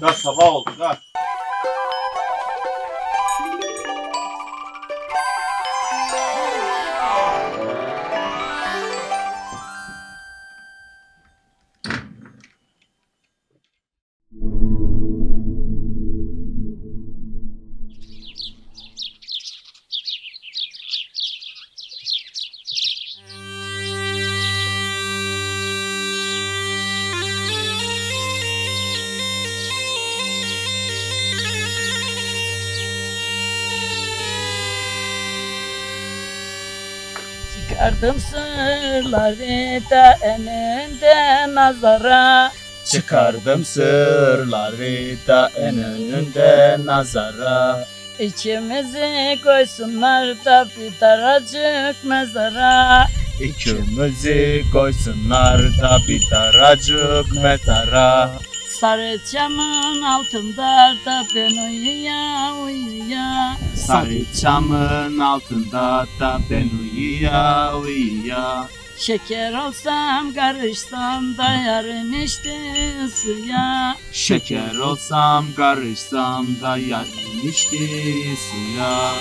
Da sabah oldu da. Çıkardım sırları da önünde nazara. Çıkardım sırları da en önünde nazara. İkimizi koysunlar da bir daracık mezara. İkimizi koysunlar da bir daracık mezara. Sarı çamın altında da ben uyuya uyuya. Sarı çamın altında da ben uyuya uyuya. Şeker olsam karışsam da yarın içti suya. Şeker olsam karışsam da yarın içti suya.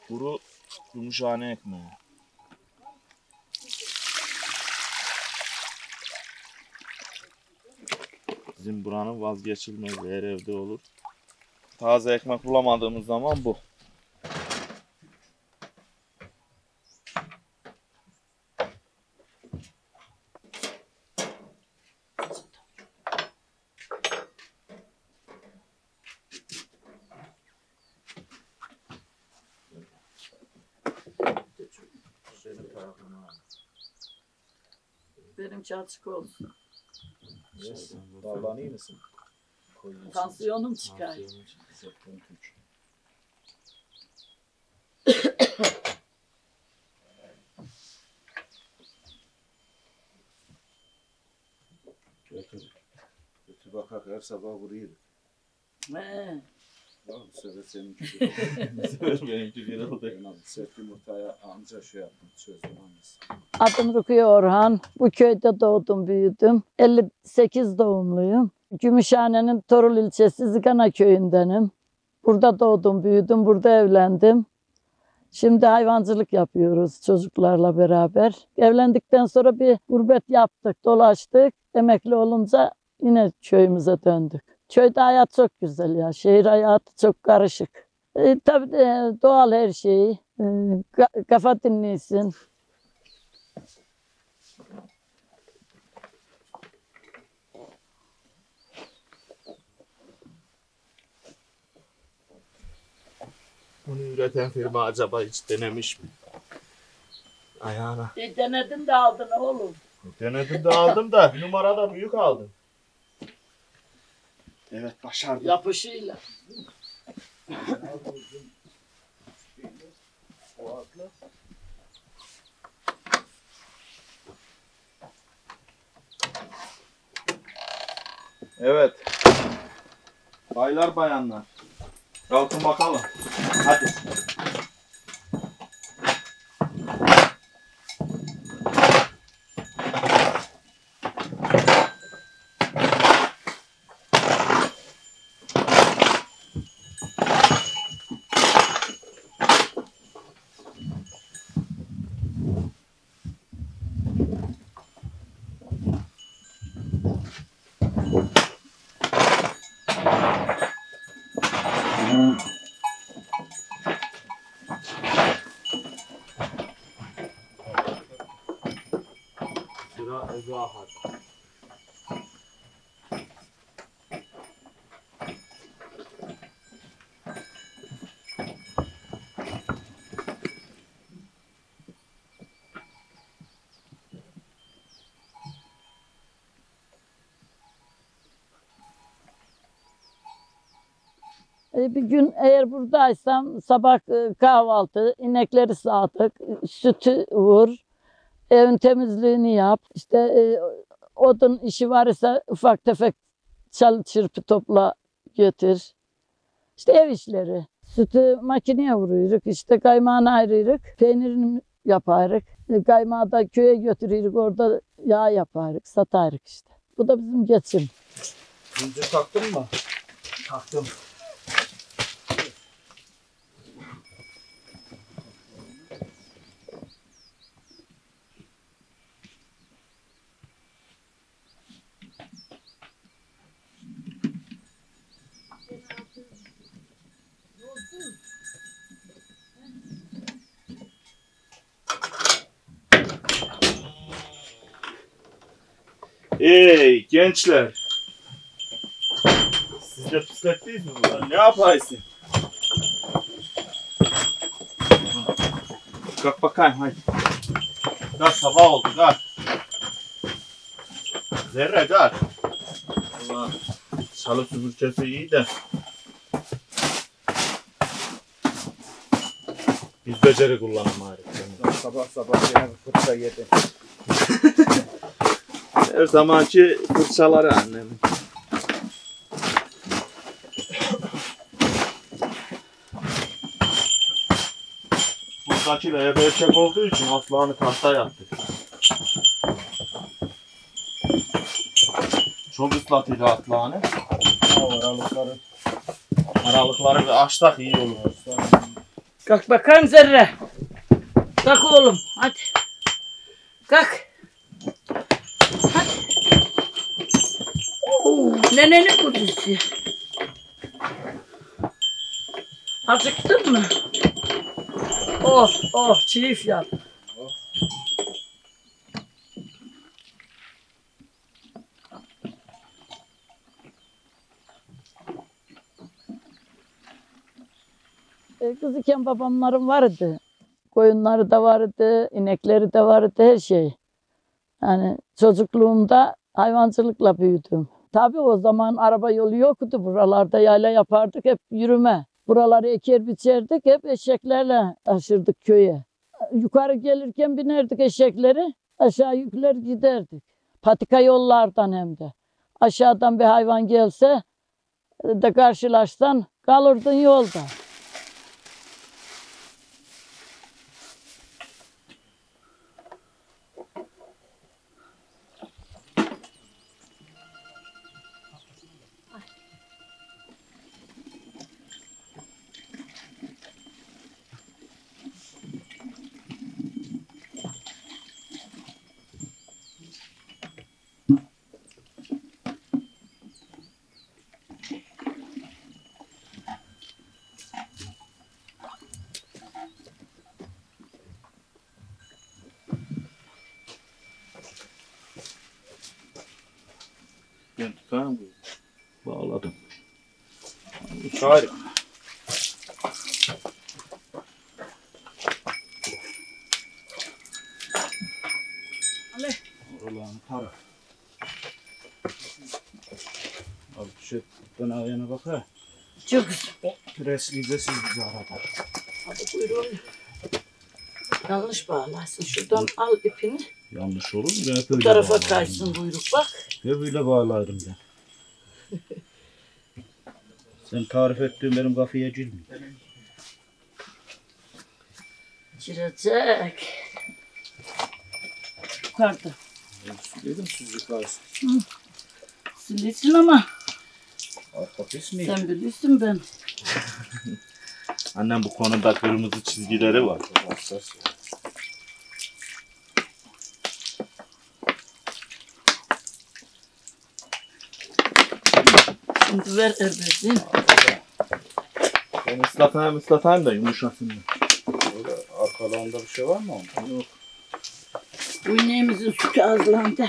Kuru yumuşhane ekmeği. Bizim buranın vazgeçilmezi her evde olur. Taze ekmek bulamadığımız zaman bu. Benimki açık olsun. Yes. Vallahi iyi misin? Tansiyonum çıkar. Kötü bakak her sabah vuruyor. He. Ya bu sefer seninki gibi. Bu sefer benimki bir oldu. Ben abi sert yumurtaya anca şey yaptım, çözdüm hangisi. Adım Rukiye Orhan. Bu köyde doğdum, büyüdüm. 58 doğumluyum. Gümüşhane'nin Torul ilçesi Zigana köyündenim. Burada doğdum, büyüdüm, burada evlendim. Şimdi hayvancılık yapıyoruz çocuklarla beraber. Evlendikten sonra bir gurbet yaptık, dolaştık. Emekli olunca yine köyümüze döndük. Köyde hayat çok güzel ya. Şehir hayatı çok karışık. Tabii doğal her şey. Kafa dinliyorsun. Bunu üreten firma acaba hiç denemiş mi? Ayağına. Denedim de aldın oğlum. Denedim de aldım da bir numara da büyük aldım. Evet başardım. Yapışıyla. Evet. Baylar bayanlar. Kalkın bakalım. Hadi. rahat. Bir gün eğer buradaysam sabah kahvaltı, inekleri sağdık, sütü vur, evin temizliğini yap. İşte odun işi varsa ufak tefek çalı çırpı topla götür. İşte ev işleri. Sütü makineye vuruyoruz, işte kaymağını ayırıyoruz, peynirini yaparız. Kaymağı da köye götürüyoruz, orada yağ yaparız, satarız işte. Bu da bizim geçim. Zincir taktın mı? Taktım. Ey gençler. Siz de pislettiyiz mi bunları? Ne yapaysın? Kalk bakayım hadi. Kalk sabah oldu kalk. Zerre kalk. Allah çalı süpürgesi iyi de. Biz beceri kullanamayız. Sabah sabah yine bir fırça yedi. Her zamanki fırçaları annemin. Buradakiler hep erkek olduğu için atlağını tahta yaptık. Çok ıslatıydı atlağını. Aralıkları bir açtak iyi olur. Kalk bakayım Zerre. Kalk oğlum hadi. Kalk. Hadi. Oo, nenenin kuzusu. Acıktın mı? Oh oh çiğif yap. Kız iken babamların vardı. Koyunları da vardı, inekleri de vardı, her şey. Yani çocukluğumda hayvancılıkla büyüdüm. Tabii o zaman araba yolu yoktu. Buralarda yayla yapardık, hep yürüme. Buraları eker biçerdik, hep eşeklerle taşırdık köye. Yukarı gelirken binerdik eşekleri, aşağı yükler giderdik. Patika yollardan hem de. Aşağıdan bir hayvan gelse de karşılaşsan kalırdın yolda. Ben tutayım bu. Bağladım. Harika. Ali. Oralarını para. Abi şu ben ayağına bak ha. Çok Presleyeceğiz siz bizi arada. hadi buyurun. Yanlış bağlarsın. Şuradan al ipini. Yanlış olur mu? Ben hep Bu öyle tarafa bağlarım. kaysın buyruk bak. Hep öyle bağlarım ben. Sen tarif ettiğin benim kafaya girmiyor. Girecek. Yukarıda. Dedim siz yukarısı. Silirsin ama Arka pis mi? sen bilirsin ben. Annem bu konuda kırmızı çizgileri var. Hassas. Şimdi ver erbezin. Ben ıslatayım da yumuşasın. Öyle arkalarında bir şey var mı onun? Yok. Bu ineğimizin sütü azlandı.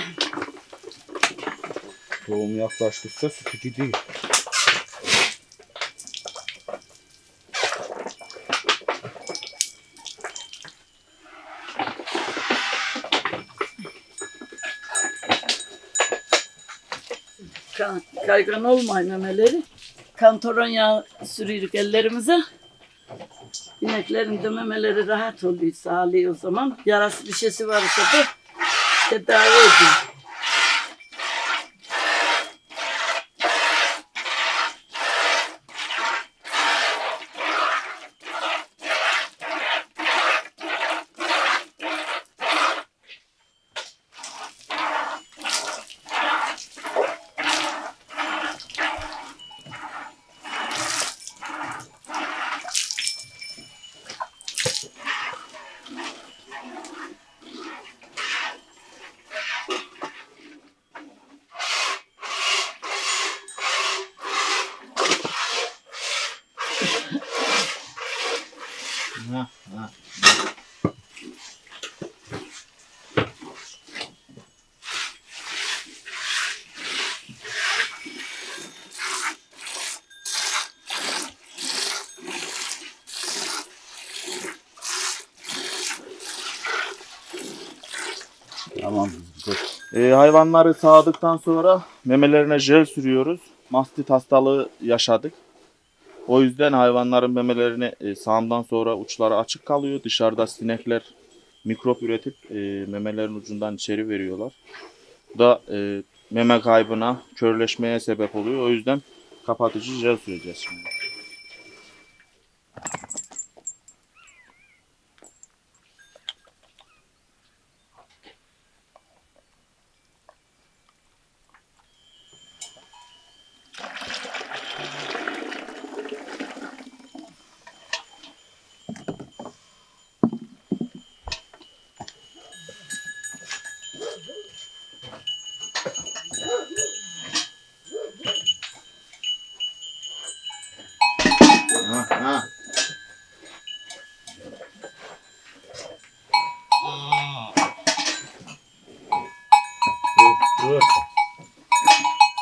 Doğum yaklaştıkça sütü gidiyor. Kaygan olmayın memeleri. Kantoron yağı sürüyoruz ellerimize. İneklerin de memeleri rahat oluyor, sağlıyor o zaman. Yarası bir şeysi varsa da tedavi ediyor. Tamam. Hayvanları sağdıktan sonra memelerine jel sürüyoruz. Mastit hastalığı yaşadık. O yüzden hayvanların memelerini sağımdan sonra uçları açık kalıyor. Dışarıda sinekler mikrop üretip memelerin ucundan içeri veriyorlar. Bu da meme kaybına, körleşmeye sebep oluyor. O yüzden kapatıcı jel süreceğiz şimdi.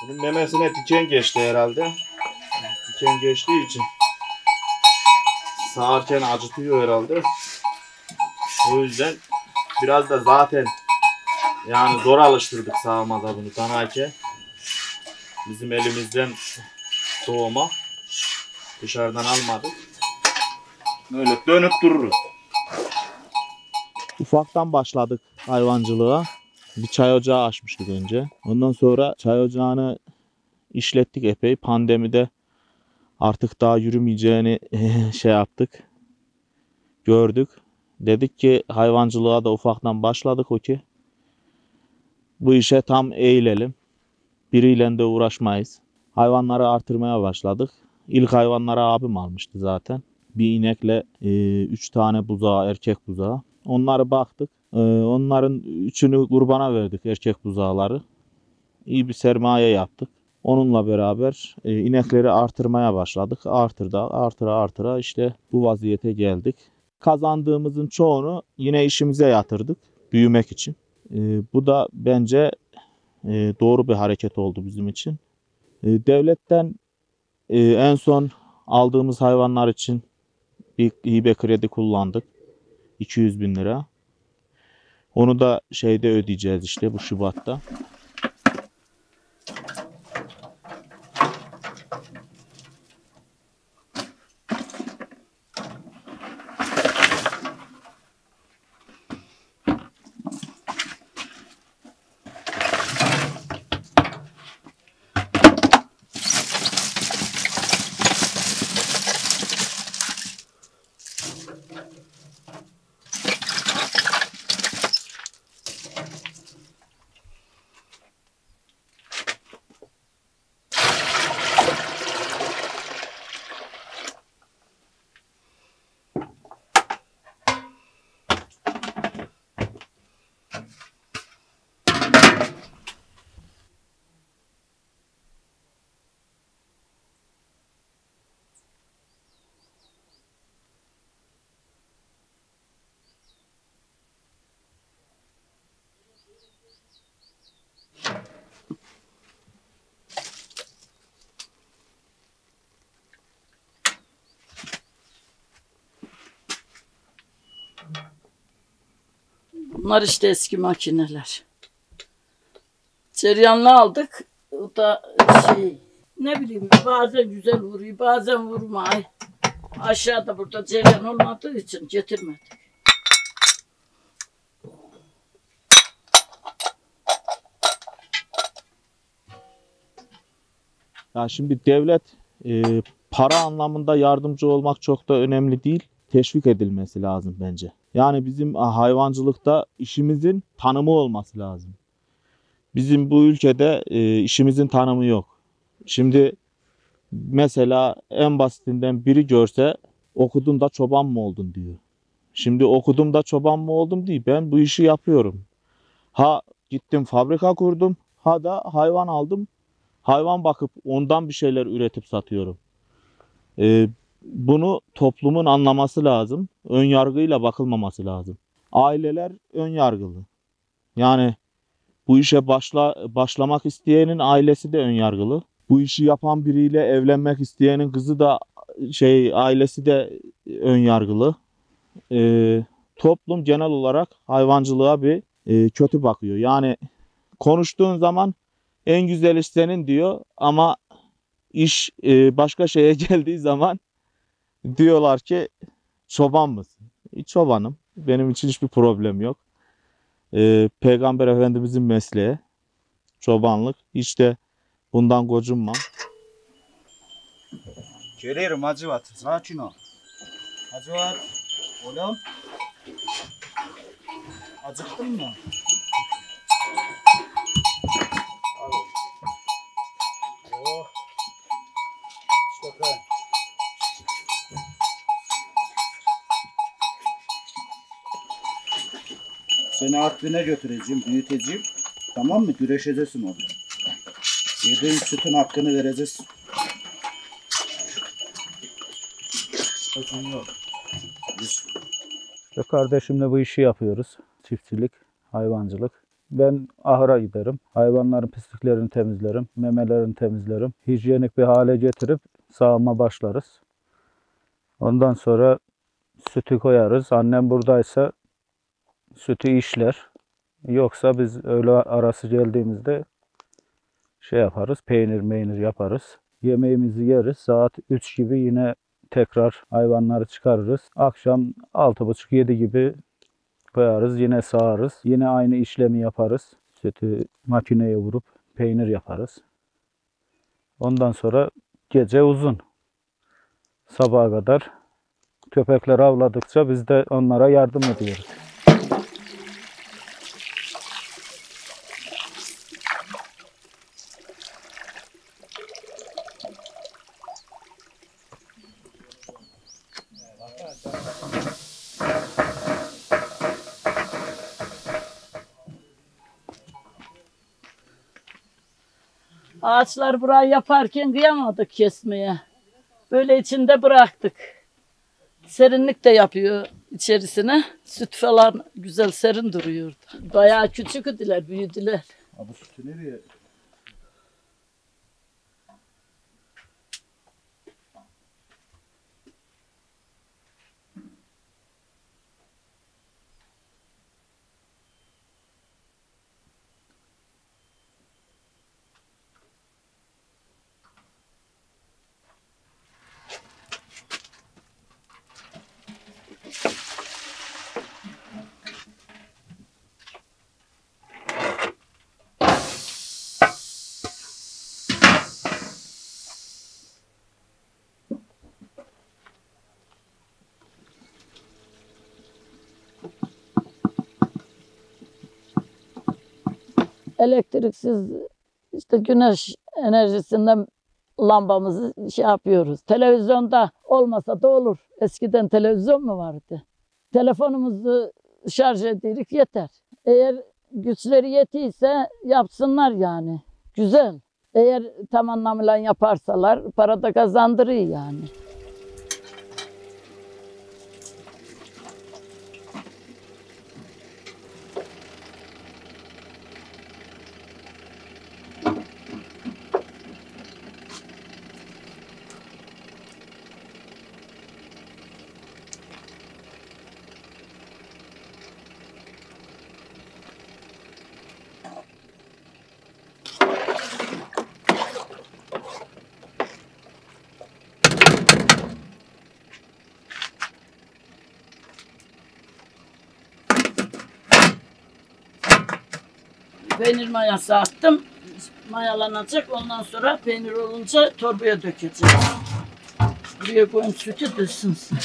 Bunun memesine diken geçti herhalde. Diken geçtiği için sağarken acıtıyor herhalde. O yüzden biraz da zaten yani zor alıştırdık sağmada bunu danayken. Bizim elimizden doğma. Dışarıdan almadık. Böyle dönüp dururuz. Ufaktan başladık hayvancılığa. Bir çay ocağı açmıştık önce. Ondan sonra çay ocağını işlettik epey. Pandemide artık daha yürümeyeceğini şey yaptık. Gördük. Dedik ki hayvancılığa da ufaktan başladık o ki. Bu işe tam eğilelim. Biriyle de uğraşmayız. Hayvanları artırmaya başladık. İlk hayvanları abim almıştı zaten. Bir inekle 3 tane buzağı, erkek buzağı. Onları baktık. Onların 3'ünü kurbana verdik, erkek buzağları. İyi bir sermaye yaptık. Onunla beraber inekleri artırmaya başladık. Artıra işte bu vaziyete geldik. Kazandığımızın çoğunu yine işimize yatırdık büyümek için. Bu da bence doğru bir hareket oldu bizim için. Devletten en son aldığımız hayvanlar için bir hibe kredi kullandık. 200.000 lira. Onu da şeyde ödeyeceğiz işte bu Şubat'ta. Bunlar işte eski makineler. Ceryanlı aldık. O da ne bileyim bazen güzel vuruyor bazen vurmuyor. Aşağıda burada ceryan olmadığı için getirmedik. Ya şimdi devlet para anlamında yardımcı olmak çok da önemli değil. Teşvik edilmesi lazım bence. Yani bizim hayvancılıkta işimizin tanımı olması lazım. Bizim bu ülkede işimizin tanımı yok. Şimdi mesela en basitinden biri görse okudun da çoban mı oldun diyor. Şimdi okudum da çoban mı oldum değil. Ben bu işi yapıyorum. Ha gittim fabrika kurdum. Ha da hayvan aldım. Hayvan bakıp ondan bir şeyler üretip satıyorum. Bunu toplumun anlaması lazım. Ön yargıyla bakılmaması lazım. Aileler ön yargılı. Yani bu işe başlamak isteyenin ailesi de ön yargılı. Bu işi yapan biriyle evlenmek isteyenin kızı da ailesi de ön yargılı. Toplum genel olarak hayvancılığa bir kötü bakıyor. Yani konuştuğun zaman en güzel iş senin diyor ama iş başka şeye geldiği zaman diyorlar ki çoban mısın? Çobanım. Benim için hiçbir problem yok. Peygamber Efendimizin mesleği çobanlık. Hiç de bundan gocunmam. Gelirim Hacivat. Sakin ol. Hacivat. Oğlum. Acıktın mı? Al. Oh. Çok iyi. Seni Artvin'e götüreceğim, büyüteceğim. Tamam mı? Güreşeceksin orada. Yediğin sütün hakkını vereceğiz. Biz Ve kardeşimle bu işi yapıyoruz. Çiftçilik, hayvancılık. Ben ahıra giderim. Hayvanların pisliklerini temizlerim. Memelerini temizlerim. Hijyenik bir hale getirip sağıma başlarız. Ondan sonra sütü koyarız. Annem buradaysa sütü işler. Yoksa biz öğle arası geldiğimizde yaparız. Peynir yaparız. Yemeğimizi yeriz. Saat 3 gibi yine tekrar hayvanları çıkarırız. Akşam 6.30-7 gibi koyarız. Yine sağarız. Yine aynı işlemi yaparız. Sütü makineye vurup peynir yaparız. Ondan sonra gece uzun. Sabaha kadar köpekler avladıkça biz de onlara yardım ediyoruz. Ağaçlar burayı yaparken kıyamadık kesmeye. Böyle içinde bıraktık. Serinlik de yapıyor içerisine. Süt falan güzel serin duruyordu. Bayağı küçük idiler, büyüdüler. bu sütü nereye? Elektriksiz işte güneş enerjisinden lambamızı yapıyoruz. Televizyonda olmasa da olur. Eskiden televizyon mu vardı? Telefonumuzu şarj ediyoruz yeter. Eğer güçleri yetiyse yapsınlar yani. Güzel. Eğer tam anlamıyla yaparsalar para da kazandırıyor yani. Peynir mayası attım. Mayalanacak. Ondan sonra peynir olunca torbaya dökeceğim. Buraya koyun sütü ısınsın.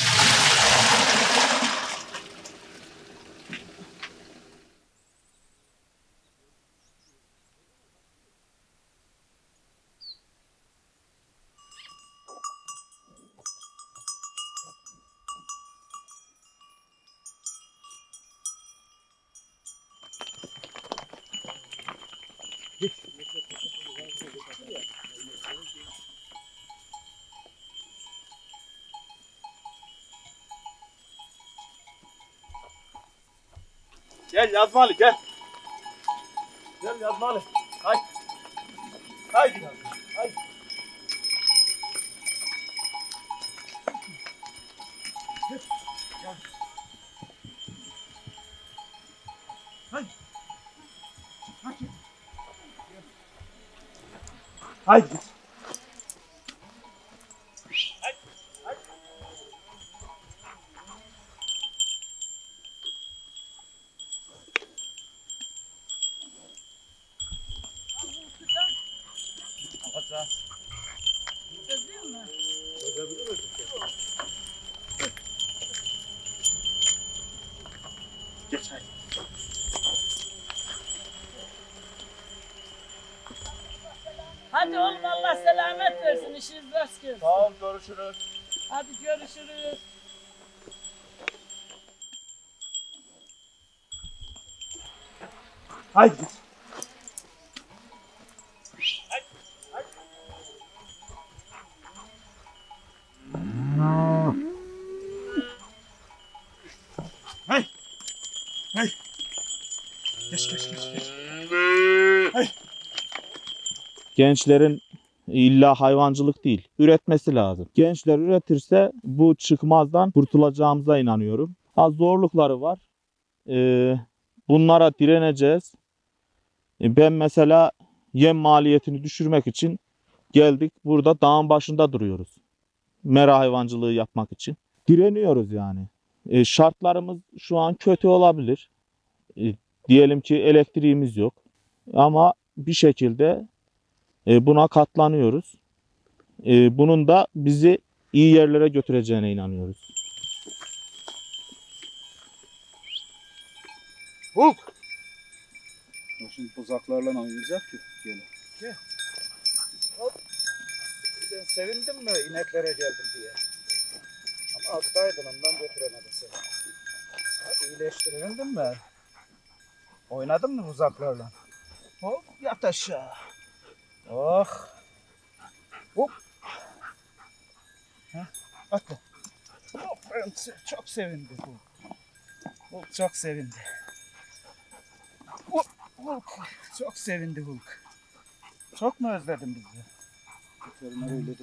Gel yazmalı gel. Gel yazmalı. Haydi. Haydi. Haydi. Haydi. Hadi oğlum Allah selamet versin. İşiniz rast gelsin. Sağ ol, görüşürüz. Hadi görüşürüz. Haydi. Hay. Hay. Geç. Hay. Gençlerin illa hayvancılık değil, üretmesi lazım. Gençler üretirse bu çıkmazdan kurtulacağımıza inanıyorum. Az zorlukları var. Bunlara direneceğiz. Ben mesela yem maliyetini düşürmek için geldik. Burada dağın başında duruyoruz. Mera hayvancılığı yapmak için. Direniyoruz yani. Şartlarımız şu an kötü olabilir. Diyelim ki elektriğimiz yok. Ama bir şekilde buna katlanıyoruz. Bunun da bizi iyi yerlere götüreceğine inanıyoruz. Hulk! Şimdi buzaklarla oynayacak ki. Gel. Hop. Sen sevindin mi ineklere geldim diye? Ama hastaydın ondan götüremedim seni. Hadi iyileştirildin mi? Oynadın mı buzaklarla? Hop yat aşağı. Oh. Hop. Heh, atla. Hop, çok sevindi bu. Hulk çok sevindi. Hulk çok sevindi Hulk. Çok mu özledin bizi? Veteriner öyle dedi.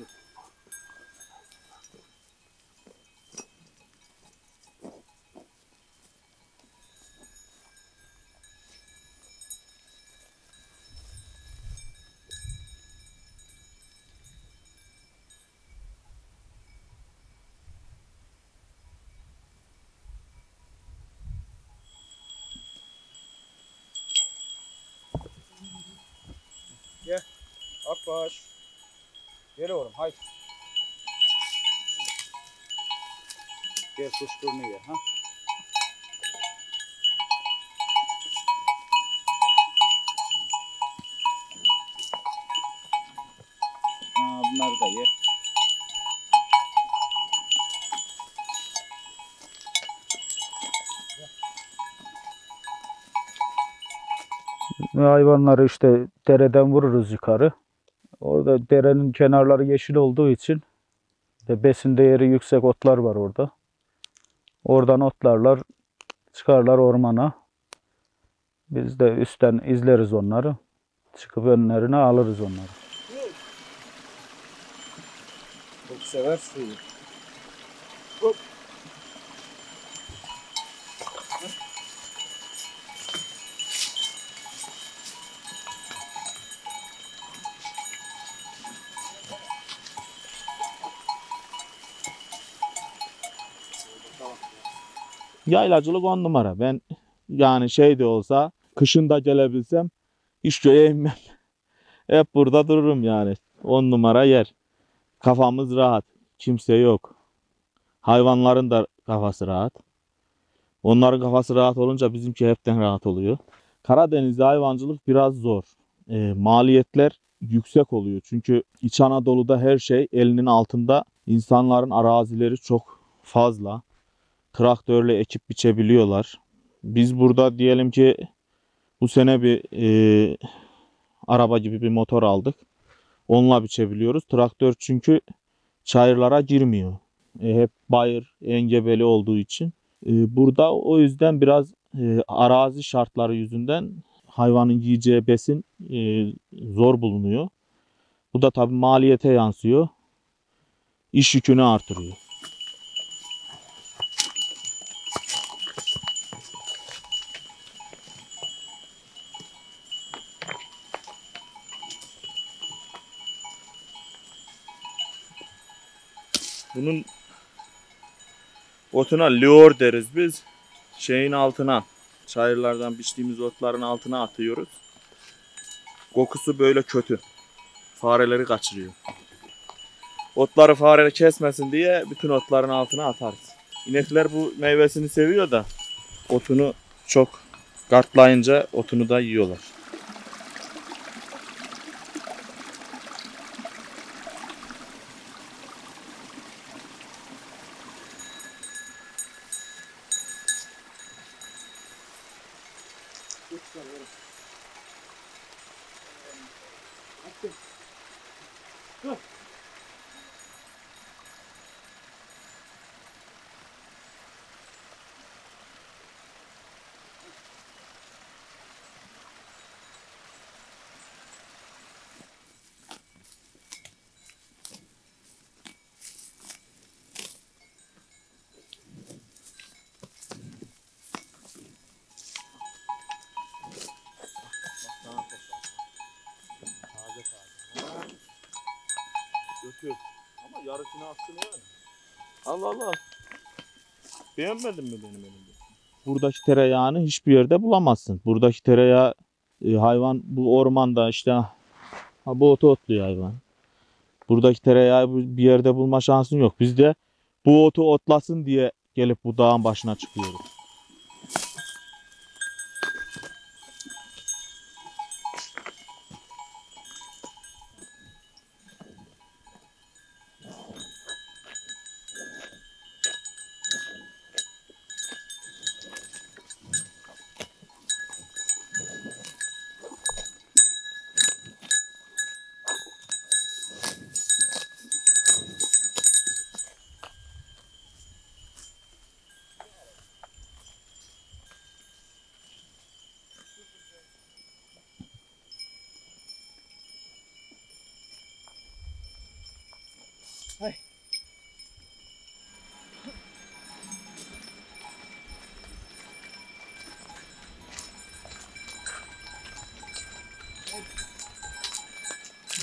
Gel. Akbaş. Gel oğlum haydi. Gel kuşburnu ye ha. Bunları da ye. Hayvanları işte dereden vururuz yukarı. Orada derenin kenarları yeşil olduğu için besin değeri yüksek otlar var orada. Oradan otlarlar, çıkarlar ormana. Biz de üstten izleriz onları. Çıkıp önlerine alırız onları. Çok sever suyu. Yaylacılık 10 numara. Ben yani şey de olsa kışın da gelebilsem Hiç köye inmem. Hep burada dururum yani. 10 numara yer. Kafamız rahat. Kimse yok. Hayvanların da kafası rahat. Onların kafası rahat olunca bizimki hepten rahat oluyor. Karadeniz'de hayvancılık biraz zor. Maliyetler yüksek oluyor. Çünkü İç Anadolu'da her şey elinin altında. İnsanların arazileri çok fazla. Traktörle ekip biçebiliyorlar. Biz burada diyelim ki bu sene bir araba gibi bir motor aldık. Onunla biçebiliyoruz. Traktör çünkü çayırlara girmiyor. Hep bayır, engebeli olduğu için. Burada o yüzden biraz arazi şartları yüzünden hayvanın yiyeceği besin zor bulunuyor. Bu da tabii maliyete yansıyor. İş yükünü artırıyor. Bunun otuna lyor deriz biz. Şeyin altına, çayırlardan biçtiğimiz otların altına atıyoruz. Kokusu böyle kötü. Fareleri kaçırıyor. Otları fare kesmesin diye bütün otların altına atarız. İnekler bu meyvesini seviyor da otunu çok kartlayınca otunu da yiyorlar. Götür. Ama yarısını attın yani. Allah Allah. Beğenmedin mi benim elimde? Buradaki tereyağını hiçbir yerde bulamazsın. Buradaki tereyağı hayvan bu ormanda işte bu otu otluyor hayvan. Buradaki tereyağı bir yerde bulma şansın yok. Biz de bu otu otlasın diye gelip bu dağın başına çıkıyoruz.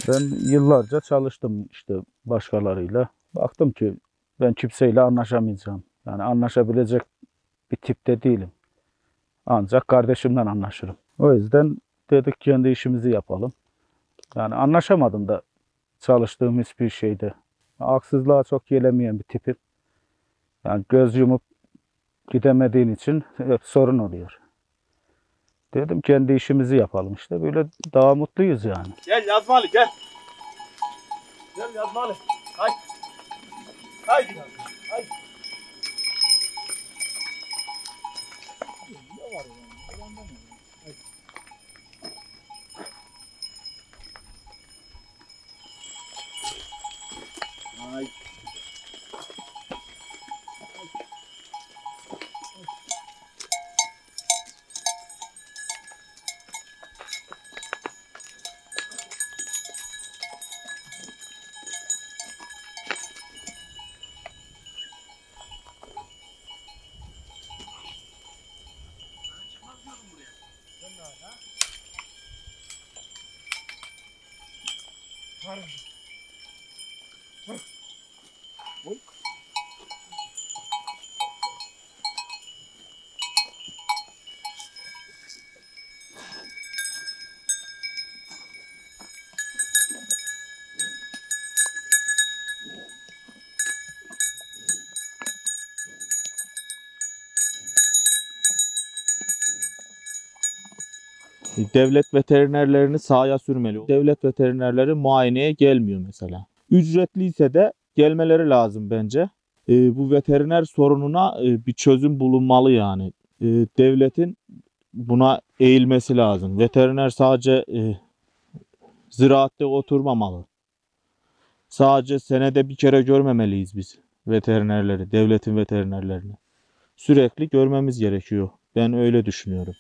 Ben yıllarca çalıştım işte başkalarıyla. Baktım ki ben kimseyle anlaşamayacağım. Yani anlaşabilecek bir tipte değilim. Ancak kardeşimden anlaşırım. O yüzden dedik kendi işimizi yapalım. Yani anlaşamadım da çalıştığım hiçbir şeyde. Haksızlığa çok gelemeyen bir tipim. Yani göz yumup gidemediğin için hep sorun oluyor. Dedim kendi işimizi yapalım işte. Böyle daha mutluyuz yani. Gel yazmalı gel. Gel yazmalı. Haydi. Haydi. Haydi. Haydi. Devlet veterinerlerini sahaya sürmeli. Devlet veterinerleri muayeneye gelmiyor mesela. Ücretliyse de gelmeleri lazım bence. Bu veteriner sorununa bir çözüm bulunmalı yani. Devletin buna eğilmesi lazım. Veteriner sadece ziraatte oturmamalı. Sadece senede bir kere görmemeliyiz biz veterinerleri, devletin veterinerlerini. Sürekli görmemiz gerekiyor. Ben öyle düşünüyorum.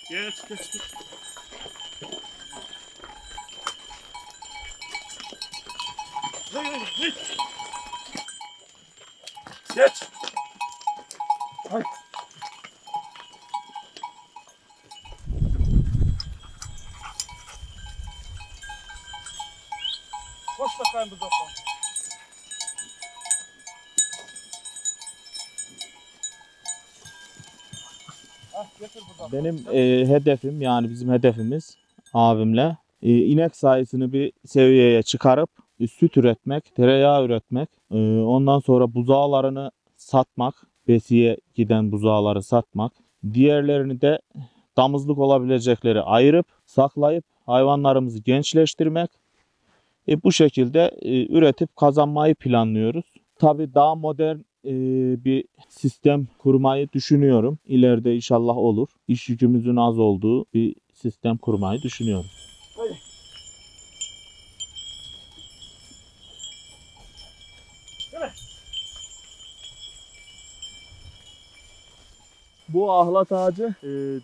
Geç geç geç. Geç. Hay. Koş bakayım bu zaten. Benim hedefim yani bizim hedefimiz abimle inek sayısını bir seviyeye çıkarıp süt üretmek, tereyağı üretmek, ondan sonra buzağlarını satmak, besiye giden buzağları satmak, diğerlerini de damızlık olabilecekleri ayırıp saklayıp hayvanlarımızı gençleştirmek. Bu şekilde üretip kazanmayı planlıyoruz. Tabii daha modern bir sistem kurmayı düşünüyorum. İleride inşallah olur. İş yükümüzün az olduğu bir sistem kurmayı düşünüyorum. Bu ahlat ağacı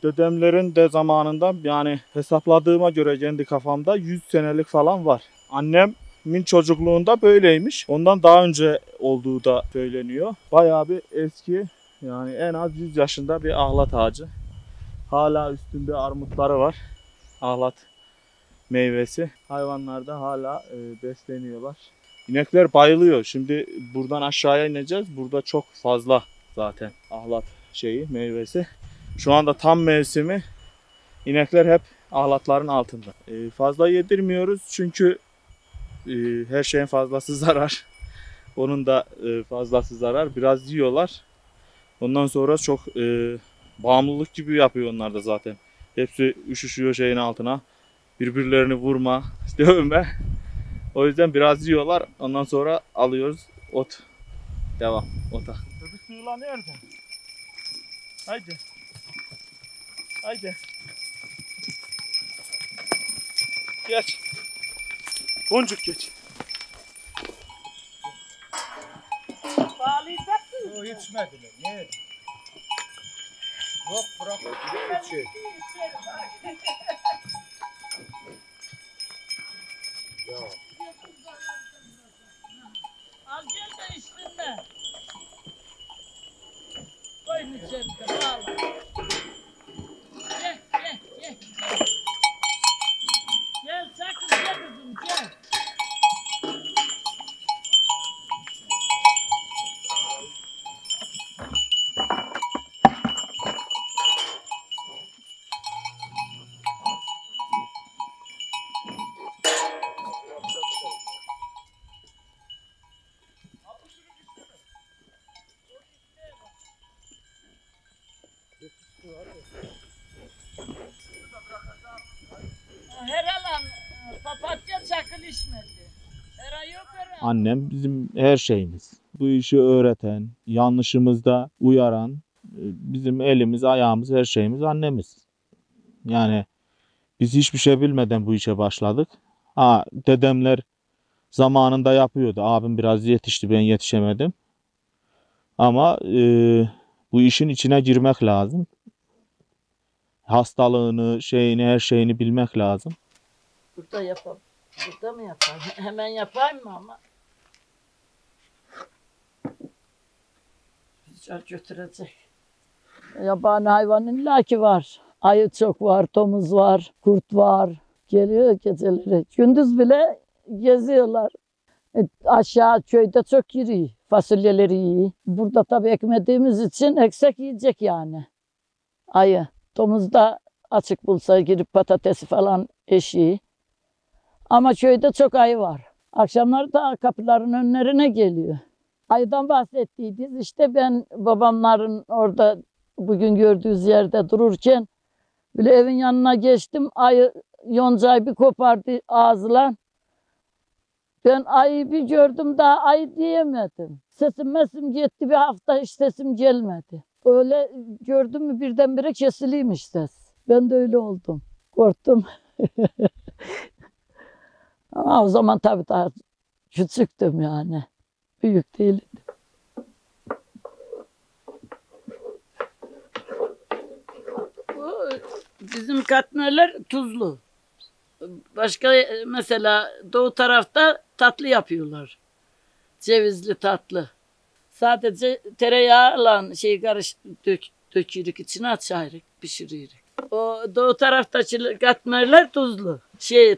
dedemlerin de zamanında yani hesapladığıma göre kendi kafamda 100 senelik falan var. Annemin çocukluğunda böyleymiş. Ondan daha önce olduğu da söyleniyor. Bayağı bir eski yani en az 100 yaşında bir ahlat ağacı. Hala üstünde armutları var. Ahlat meyvesi. Hayvanlar da hala besleniyorlar. İnekler bayılıyor. Şimdi buradan aşağıya ineceğiz. Burada çok fazla zaten ahlat meyvesi. Şu anda tam mevsimi. İnekler hep ahlatların altında. Fazla yedirmiyoruz çünkü her şeyin fazlası zarar. Onun da fazlası zarar. Biraz yiyorlar. Ondan sonra çok bağımlılık gibi yapıyor onlar da zaten. Hepsi üşüşüyor şeyin altına. Birbirlerini vurma, dövme. O yüzden biraz yiyorlar. Ondan sonra alıyoruz ot. Devam ota. Çocuk suyla nerede? Haydi. Haydi. Geç. Boncuk geç. Yok yetişmediler. Ne yedin? Yok bırak. Geçiyor. Al gel de üstünde. Koyun içeride bağla. Gel gel gel. Gel sakın gel kızım gel. Her alan papatya çakıl içmedi. Her ay yok her ay. Annem bizim her şeyimiz. Bu işi öğreten, yanlışımızda uyaran, bizim elimiz, ayağımız, her şeyimiz annemiz. Yani biz hiçbir şey bilmeden bu işe başladık. Dedemler zamanında yapıyordu. Abim biraz yetişti, ben yetişemedim. Ama bu işin içine girmek lazım. hastalığını, şeyini, her şeyini bilmek lazım. Burada yapalım. Burada mı yapalım? Hemen yapayım mı ama? Güzel götürecek. Yabani hayvan illaki var. Ayı çok var, domuz var, kurt var. Geliyor geceleri. Gündüz bile geziyorlar. Aşağı köyde çok yürüyor. Fasulyeleri iyi. Burada tabii ekmediğimiz için eksik yiyecek yani. Ayı. Domuz da açık bulsa girip patatesi falan eşiği. Ama köyde çok ayı var. Akşamları da kapıların önlerine geliyor. Ayıdan bahsettiydiniz. İşte ben babamların orada bugün gördüğünüz yerde dururken böyle evin yanına geçtim. Ayı yoncayı bir kopardı ağzıyla. Ben ayıyı bir gördüm daha ayı diyemedim. Sesim gitti, bir hafta hiç sesim gelmedi. Öyle gördüm mü birdenbire kesiliymiş ses. Ben de öyle oldum. Korktum. Ama o zaman tabii daha küçüktüm yani. Büyük değildim. Bizim katmerler tuzlu. Başka mesela doğu tarafta tatlı yapıyorlar. Cevizli tatlı. Sadece tereyağıyla dökürük içine açarız, pişiririk. O doğu taraftaki katmerler tuzlu,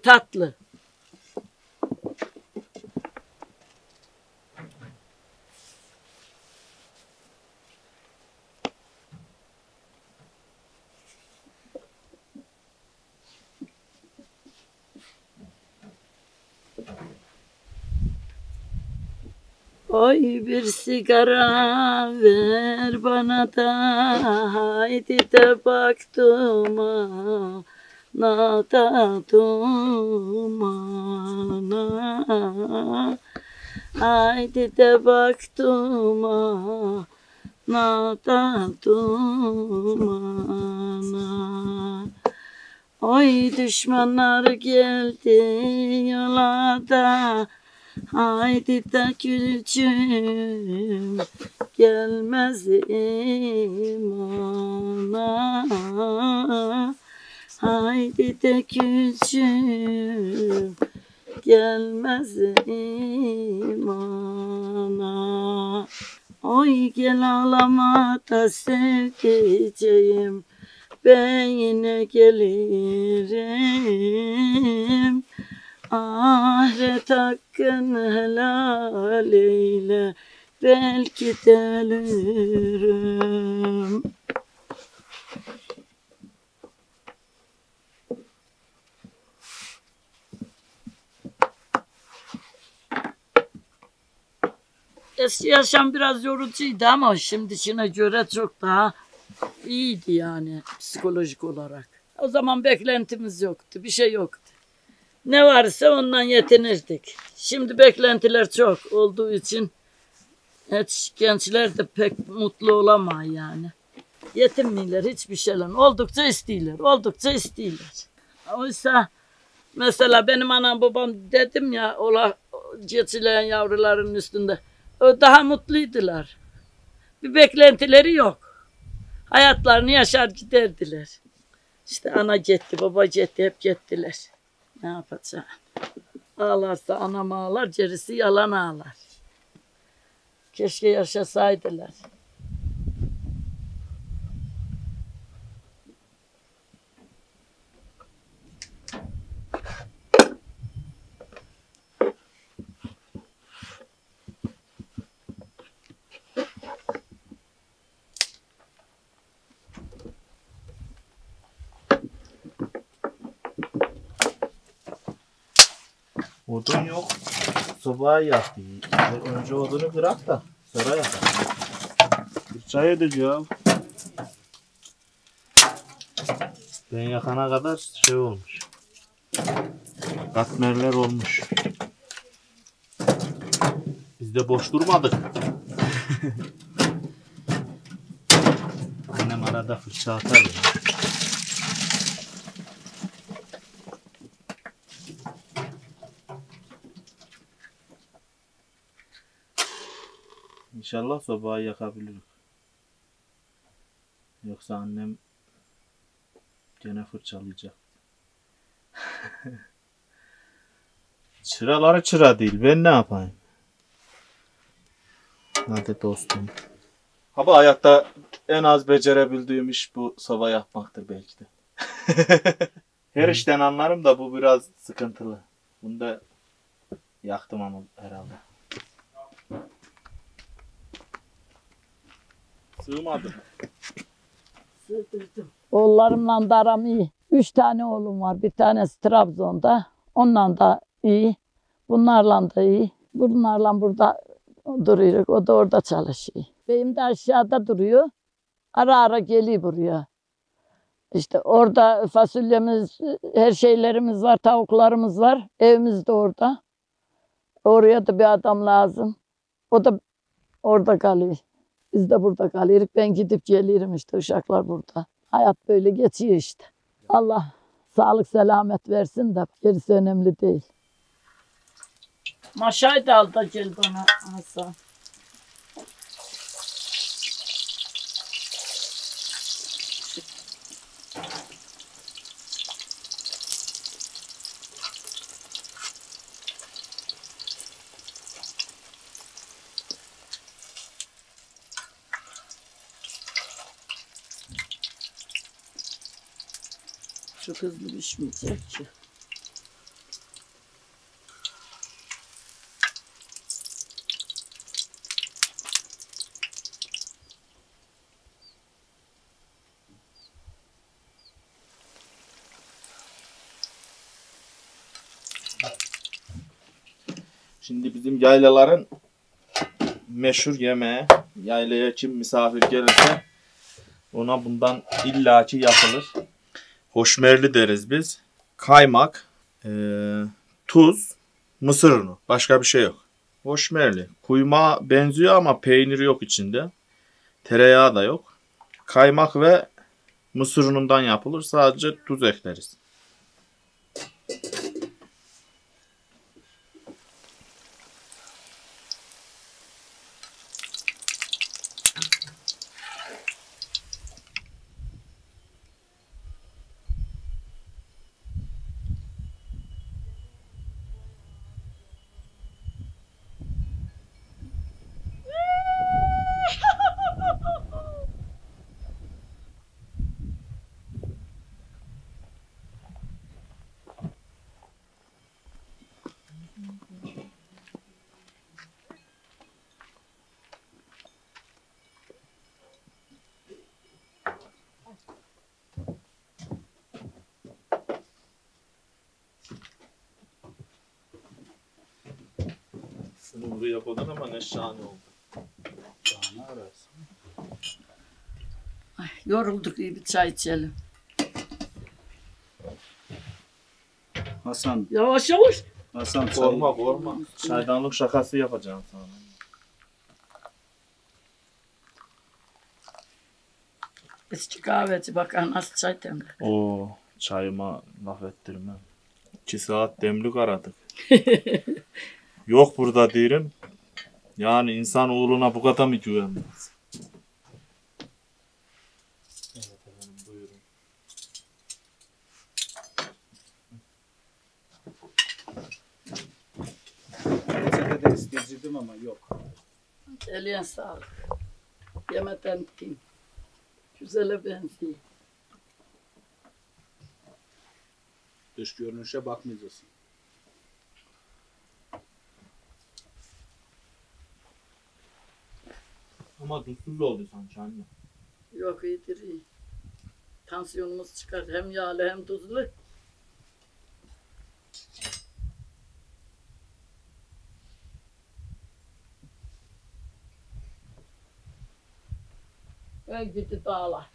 tatlı. Oy bir sigara ver bana da haydi de baktım na da dumana haydi de baktım na da dumana oy düşmanlar geldi yola da haydi de gülcüm gelmez imana haydi de gülcüm gelmez imana oy gel ağlama da sevdiceğim ben yine gelirim ahiret hakkını helal eyle, belki de ölürüm. Eski yaşam biraz yorucuydu ama şimdikine göre çok daha iyiydi yani psikolojik olarak. O zaman beklentimiz yoktu, bir şey yoktu. Ne varsa ondan yetinirdik. Şimdi beklentiler çok olduğu için hiç gençler de pek mutlu olamıyor yani. Yetinmiyorlar hiçbir şeyler. Oldukça istiyorlar, oldukça istiyorlar. Oysa mesela benim anam babam dedim ya ola geçilen yavruların üstünde. O daha mutluydular. Bir beklentileri yok. Hayatlarını yaşar giderdiler. İşte ana gitti, baba gitti, hep gittiler. Ne yapacağım? Ağlarsa anam ağlar, gerisi yalan ağlar. Keşke yaşasaydılar. Odun yok. Sobaya yaktı. Önce odunu bırak da sonra yakar. Bir çay edeceğim. Ben yakana kadar şey olmuş. Katmerler olmuş. Biz de boş durmadık. Annem arada fırça atar ya. İnşallah sobayı yakabiliriz. Yoksa annem Gene fırçalayacak. Çıraları çıra değil. Ben ne yapayım? Hadi dostum. Abi hayatta en az becerebildiğim iş bu soba yapmaktır belki de. Her işten anlarım da bu biraz sıkıntılı. Bunu da yaktım ama herhalde. Sığmadı. Sığdırdım. Oğullarımla da aram iyi. 3 tane oğlum var. Bir tanesi Trabzon'da. Onunla da iyi. Bunlarla da iyi. Bunlarla burada duruyor. O da orada çalışıyor. Beyim de aşağıda duruyor. Ara ara geliyor buraya. İşte orada fasulyemiz, her şeylerimiz var, tavuklarımız var. Evimiz de orada. Oraya da bir adam lazım. O da orada kalıyor. Biz de burada kalıyoruz. Ben gidip gelirim işte. Uşaklar burada. Hayat böyle geçiyor işte. Allah sağlık selamet versin de gerisi önemli değil. Maşayı da al da gel bana Hasan. Çok hızlı pişmeyecek ki. Şimdi bizim yaylaların meşhur yemeği. Yaylaya kim misafir gelirse ona bundan illaki yapılır. Hoşmerli deriz biz. Kaymak, tuz, mısır unu. Başka bir şey yok. Hoşmerli. Kuymağa benziyor ama peyniri yok içinde. Tereyağı da yok. Kaymak ve mısır unundan yapılır. Sadece tuz ekleriz. Şunu buraya koydun ama ne şahane oldu. Şahane arası. Ay, yorulduk, iyi bir çay içelim. Hasan, Yavaş yavaş. Hasan Korkma korkma. Çaydanlık şakası yapacağım sana. Eski kahveci bakar nasıl çay demler. Oo, çayıma laf ettirmem. 2 saat demlik aradık. Yok burada derim. Yani insan oğluna bu kadar mı güvenmez? Evet efendim, buyurun. reçete de isteyecektim ama yok. Eline sağlık. Yemeden kim? Güzele benziyor. Dış görünüşe bakmayacaksın. Ama tuzsuz oldu sanki anne. Yok iyidir iyi. Tansiyonumuz çıkar. Hem yağlı hem tuzlu. Öyle gidi dağlar.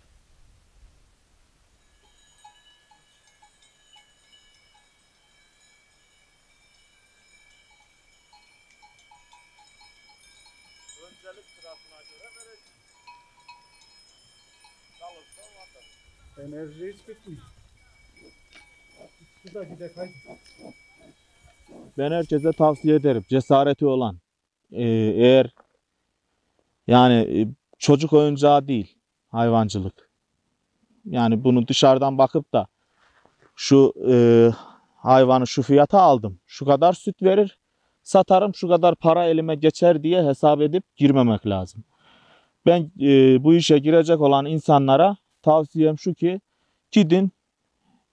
Öncelik sırasına göre vereceğiz. Kalırsa vatandaş. Enerji hiç bitmiyor. Şu da gide kay. Ben herkese tavsiye ederim. Cesareti olan. Eğer yani çocuk oyuncağı değil hayvancılık. Yani bunu dışarıdan bakıp da şu hayvanı şu fiyata aldım, şu kadar süt verir, satarım, şu kadar para elime geçer diye hesap edip girmemek lazım. Ben bu işe girecek olan insanlara tavsiyem şu ki gidin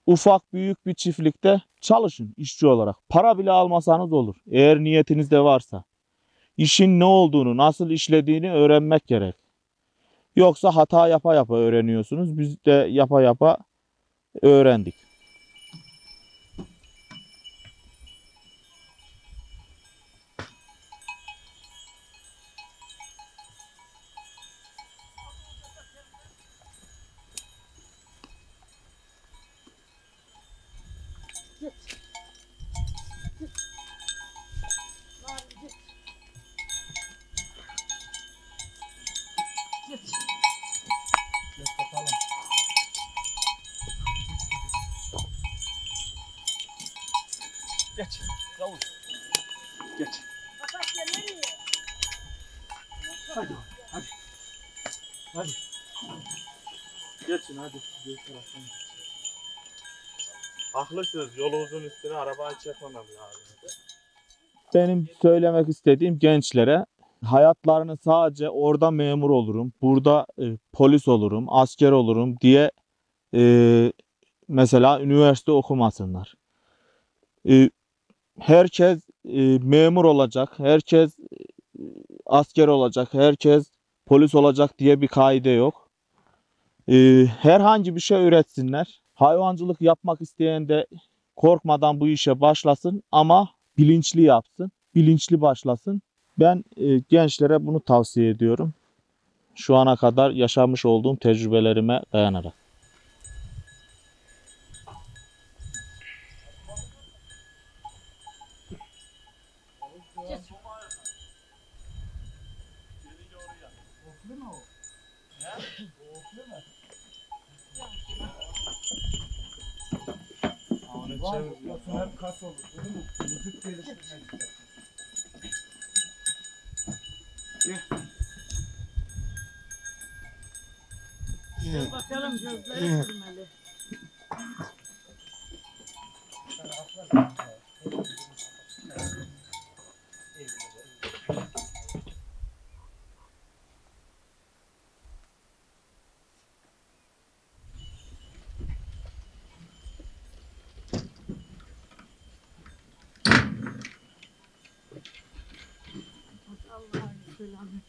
ufak büyük bir çiftlikte çalışın işçi olarak. Para bile almasanız olur eğer niyetinizde varsa. İşin ne olduğunu, nasıl işlediğini öğrenmek gerek. Yoksa hata yapa yapa öğreniyorsunuz. Biz de yapa yapa öğrendik. Geç. Yavuz. Geç. Hadi. Hadi. Hadi. Geçin hadi. Bir taraftan. Haklısınız. Yolumuzun üstüne arabayı çekmemem lazım. Benim söylemek istediğim gençlere hayatlarını sadece orada memur olurum, burada polis olurum, asker olurum diye mesela üniversite okumasınlar. Herkes memur olacak, herkes asker olacak, herkes polis olacak diye bir kaide yok. Herhangi bir şey üretsinler. Hayvancılık yapmak isteyen de korkmadan bu işe başlasın ama bilinçli yapsın, bilinçli başlasın. Ben gençlere bunu tavsiye ediyorum. Şu ana kadar yaşamış olduğum tecrübelerime dayanarak. Hep kas olur değil mi? Vücut geliştirmek. Bakalım gözleri sürmeli. Allah'a selamet versin.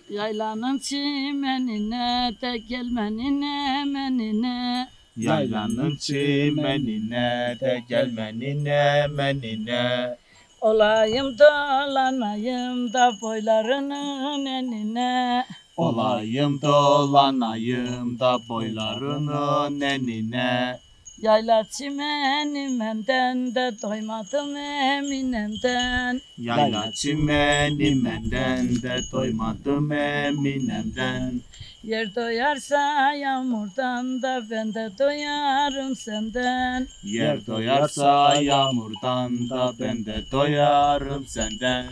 Yaylanın çimenine de gelmenin emenine. Yaylanın çimenine de gelmenin emenine. Olayım dolanayım da boylarının enine. Olayım dolanayım da boylarının enine. Yayla çimenimden de doymadım eminemden. Yayla çimenimden de doymadım eminemden. Yer doyarsa yağmurdan da ben de doyarım senden. Yer doyarsa yağmurdan da ben de doyarım senden.